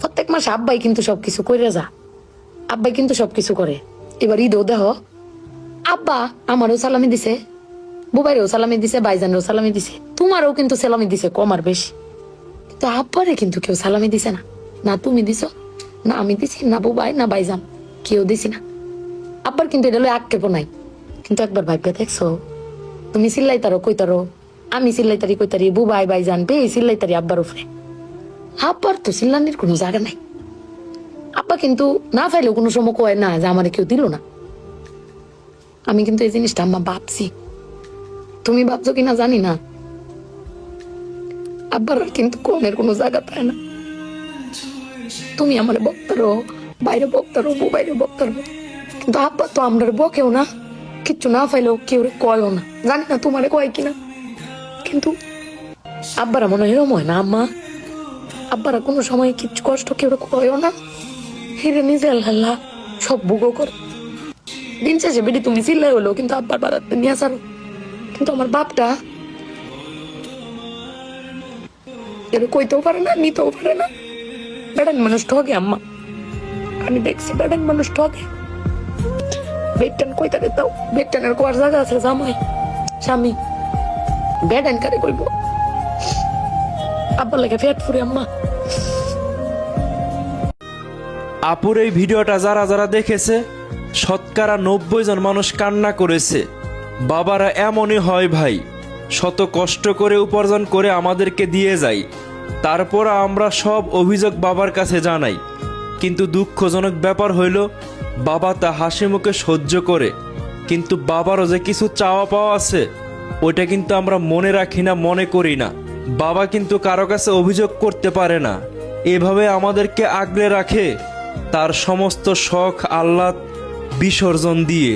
প্রত্যেক মাসে আব্বাই কিন্তু সবকিছু করে যা, আব্বাই কিন্তু সবকিছু করে। এবার ঈদও দেহ আব্বা আমারও সালামি দিছে, বুবাইরেও সালামি দিছে, ভাইজানেরও সালামি দিছে, তোমারও কিন্তু সালামি দিছে কম আর বেশি। কিন্তু আব্বারে কিন্তু কেউ সালামি দিছে না, না তুমি দিছো, না আমি দিছি, না বুবাই, না ভাইজান, কেউ দিছি না। আব্বার কিন্তু এটা লয় আক্ষেপও নাই। কিন্তু একবার ভাইপে দেখছো, তুমি চিল্লাইতারো কইতারো, আমি চিল্লাইতারি কইতারি, বুবাই ভাইজান বে চিল্লাইতারি আব্বার উপরে। আব্বার তো চিল্লানির কোনো জায়গা নাই। আব্বা কিন্তু না ফাইলেও কোনো সময় কয় না যে আমার কেউ দিল না। আমি কিন্তু এই জিনিসটা আম্মা ভাবছি, তুমি ভাবছো কিনা জানি না। আব্বার কিন্তু কমের কোনো জায়গা পায় না। তুমি আমার বক্তারো, বাইরে বক্তারো, বাইরে বক্তারো, কিন্তু আব্বা তো আমরা বকেও না, কিচ্ছু না ফাইলেও কেউ কয়ও না। জানি না তোমারে কয় কিনা, কিন্তু আব্বারা মনে হয় এরম হয় না আম্মা। আব্বারা কোনো সময় কিচ্ছু কষ্ট কেউ কয়ও না, হিরে নিজে আল্লাহ সব ভোগও করে। দিন শেষে বেটি তুমি চিল্লাই হলো, কিন্তু আব্বার বাড়াতে নিয়ে আসারো। কিন্তু আমার বাপটা এর কইতেও পারে না, নিতেও পারে না। বেড়ান মানুষ ঠকে আম্মা, আমি দেখছি বেড়ান মানুষ ঠকে। বেটটান কইতারে দাও, বেটটানের কোয়ার জায়গা আছে জামাই স্বামী, বেড়ান কারে কইব। আব্বার লাগে ফেট ফুরে আম্মা। আপুর এই ভিডিওটা যারা যারা দেখেছে, শতকরা 90 জন মানুষ কান্না করেছে। বাবারা এমনই হয় ভাই, শত কষ্ট করে উপার্জন করে আমাদেরকে দিয়ে যায়, তারপর আমরা সব অভিযোগ বাবার কাছে জানাই। কিন্তু দুঃখজনক ব্যাপার হইল, বাবা তা হাসি মুখে সহ্য করে, কিন্তু বাবারও যে কিছু চাওয়া পাওয়া আছে ওইটা কিন্তু আমরা মনে রাখি না, মনে করি না। বাবা কিন্তু কারো কাছে অভিযোগ করতে পারে না, এভাবে আমাদেরকে আগলে রাখে তার সমস্ত শখ আহ্লাদ বিসর্জন দিয়ে।